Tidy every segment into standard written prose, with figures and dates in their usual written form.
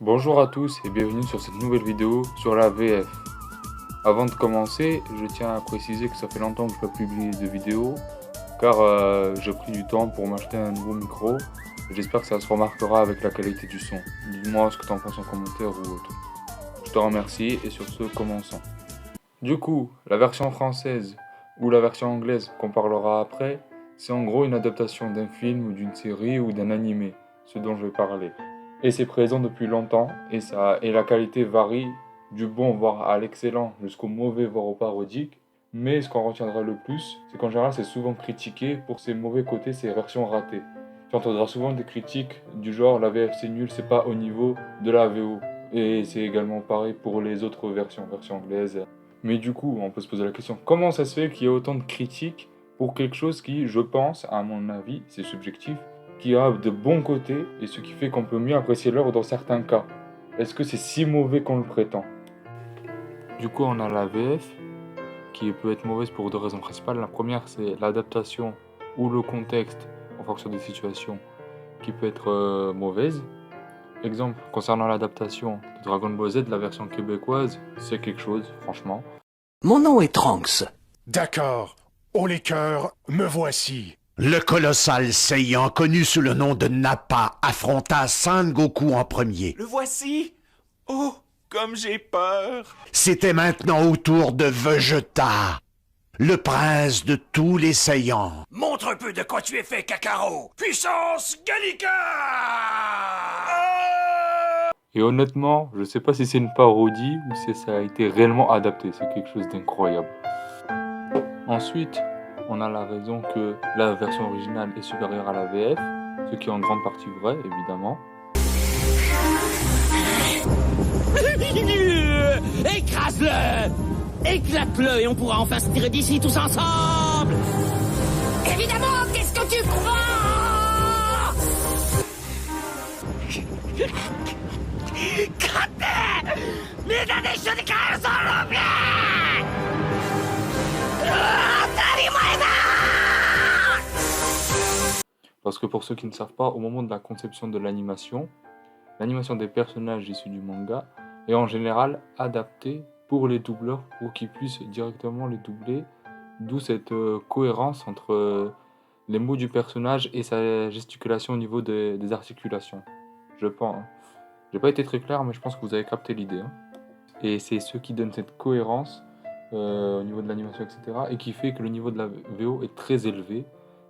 Bonjour à tous et bienvenue sur cette nouvelle vidéo sur la VF. Avant de commencer, je tiens à préciser que ça fait longtemps que je n'ai pas publié de vidéo car j'ai pris du temps pour m'acheter un nouveau micro. J'espère que ça se remarquera avec la qualité du son. Dis-moi ce que tu en penses en commentaire ou autre. Je te remercie et sur ce, commençons. Du coup, la version française ou la version anglaise qu'on parlera après, c'est en gros une adaptation d'un film ou d'une série ou d'un animé, ce dont je vais parler. Et c'est présent depuis longtemps et la qualité varie du bon voire à l'excellent jusqu'au mauvais voire au parodique. Mais ce qu'on retiendra le plus, c'est qu'en général c'est souvent critiqué pour ses mauvais côtés, ses versions ratées. Tu entendras souvent des critiques du genre la VF c'est nul, c'est pas au niveau de la VO. Et c'est également pareil pour les autres versions anglaises. Mais du coup, on peut se poser la question, comment ça se fait qu'il y ait autant de critiques pour quelque chose qui, je pense, à mon avis, c'est subjectif, qui a de bons côtés et ce qui fait qu'on peut mieux apprécier l'œuvre dans certains cas. Est-ce que c'est si mauvais qu'on le prétend? Du coup, on a la VF qui peut être mauvaise pour deux raisons principales. La première, c'est l'adaptation ou le contexte en fonction des situations qui peut être mauvaise. Exemple, concernant l'adaptation de Dragon Ball Z, la version québécoise, c'est quelque chose, franchement. Mon nom est Trunks. D'accord. Haut les cœurs, me voici. Le colossal Saiyan, connu sous le nom de Nappa, affronta Son Goku en premier. Le voici. Oh, comme j'ai peur. C'était maintenant au tour de Vegeta, le prince de tous les Saiyans. Montre un peu de quoi tu es fait, Kakarot. Puissance Gallica. Et honnêtement, je sais pas si c'est une parodie ou si ça a été réellement adapté. C'est quelque chose d'incroyable. Ensuite, on a la raison que la version originale est supérieure à la VF, ce qui est en grande partie vrai, évidemment. Écrase-le! Éclate-le et on pourra enfin se tirer d'ici tous ensemble! Évidemment, qu'est-ce que tu crois? Parce que pour ceux qui ne savent pas, au moment de la conception de l'animation des personnages issus du manga est en général adaptée pour les doubleurs pour qu'ils puissent directement les doubler, d'où cette cohérence entre les mots du personnage et sa gesticulation au niveau des articulations. Je pense. J'ai pas été très clair, mais je pense que vous avez capté l'idée. Et c'est ce qui donne cette cohérence au niveau de l'animation, etc. Et qui fait que le niveau de la VO est très élevé,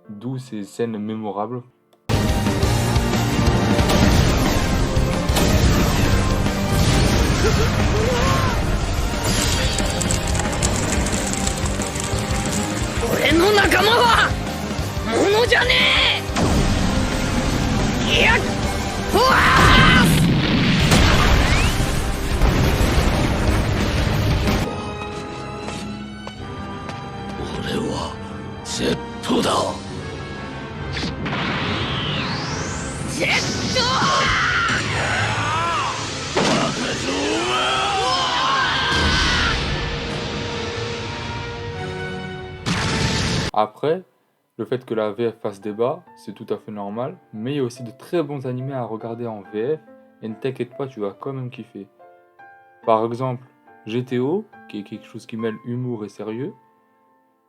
d'où ces scènes mémorables. Après, le fait que la VF fasse débat, c'est tout à fait normal, mais il y a aussi de très bons animés à regarder en VF, et ne t'inquiète pas, tu vas quand même kiffer. Par exemple, GTO, qui est quelque chose qui mêle humour et sérieux,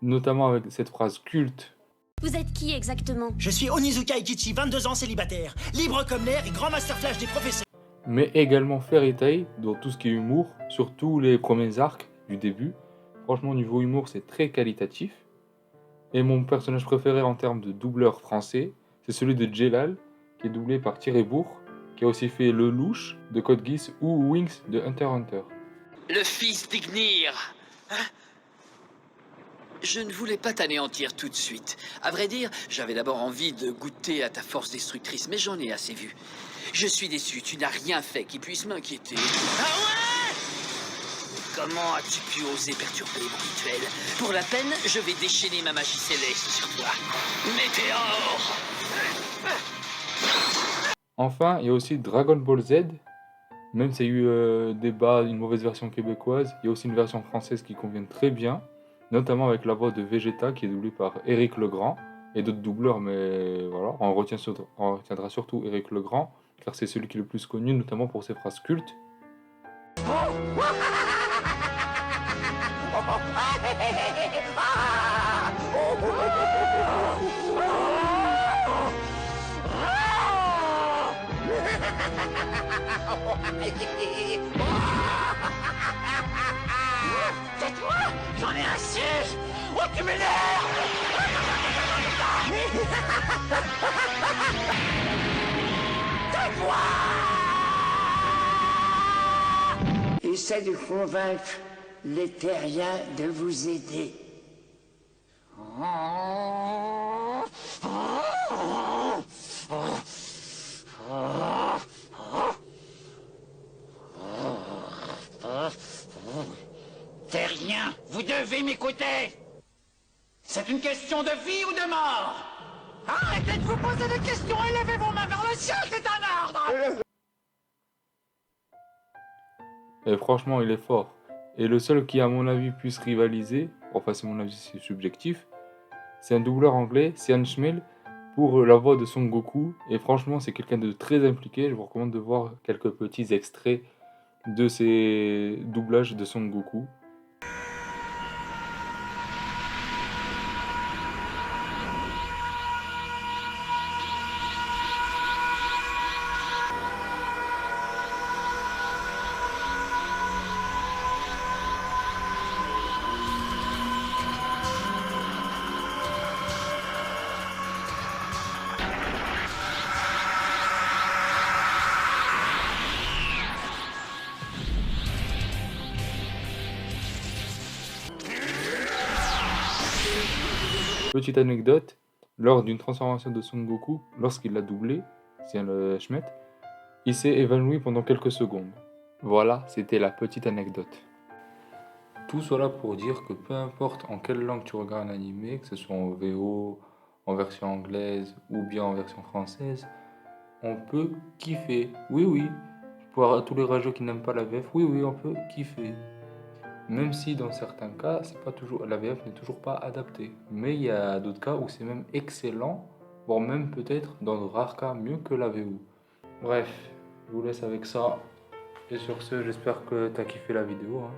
notamment avec cette phrase culte. Vous êtes qui exactement? Je suis Onizuka Ikichi, 22 ans célibataire, libre comme l'air et grand master flash des professeurs. Mais également Fairy Tail, dans tout ce qui est humour, surtout les premiers arcs du début. Franchement, niveau humour, c'est très qualitatif. Et mon personnage préféré en termes de doubleur français, c'est celui de Jelal, qui est doublé par Thierry Bourg, qui a aussi fait Le Louche de Code Geass ou Wings de Hunter x Hunter. Le fils d'Ignir! Je ne voulais pas t'anéantir tout de suite. À vrai dire, j'avais d'abord envie de goûter à ta force destructrice, mais j'en ai assez vu. Je suis déçu, tu n'as rien fait qui puisse m'inquiéter. Ah ouais! Comment as-tu pu oser perturber mon rituel? Pour la peine, je vais déchaîner ma magie céleste sur toi. Météore! Enfin, il y a aussi Dragon Ball Z. Même s'il y a eu débat, une mauvaise version québécoise, il y a aussi une version française qui convient très bien, notamment avec la voix de Vegeta qui est doublée par Éric Legrand et d'autres doubleurs, mais voilà, on retiendra surtout Éric Legrand. car c'est celui qui est le plus connu, notamment pour ses phrases cultes. Tais-toi! J'en ai un siège! Oh, tu m'énerves! Essaie de convaincre les terriens de vous aider. Terrien, vous devez m'écouter! C'est une question de vie ou de mort! Arrêtez de vous poser des questions et levez vos mains vers le ciel, c'est un ordre! Et franchement, il est fort. Et le seul qui, à mon avis, puisse rivaliser, enfin c'est mon avis, c'est subjectif, c'est un doubleur anglais, Sian Schmel, pour la voix de Son Goku. Et franchement, c'est quelqu'un de très impliqué. Je vous recommande de voir quelques petits extraits de ses doublages de Son Goku. Petite anecdote, lors d'une transformation de Son Goku, lorsqu'il l'a doublé, c'est le Schmet, il s'est évanoui pendant quelques secondes. Voilà, c'était la petite anecdote. Tout cela pour dire que peu importe en quelle langue tu regardes un animé, que ce soit en VO, en version anglaise ou bien en version française, on peut kiffer. Oui, oui, pour tous les rageux qui n'aiment pas la VF, oui, oui, on peut kiffer. Même si dans certains cas, c'est pas toujours, la VF n'est toujours pas adaptée. Mais il y a d'autres cas où c'est même excellent, voire même peut-être dans de rares cas mieux que la VO. Bref, je vous laisse avec ça. Et sur ce, j'espère que tu as kiffé la vidéo, hein.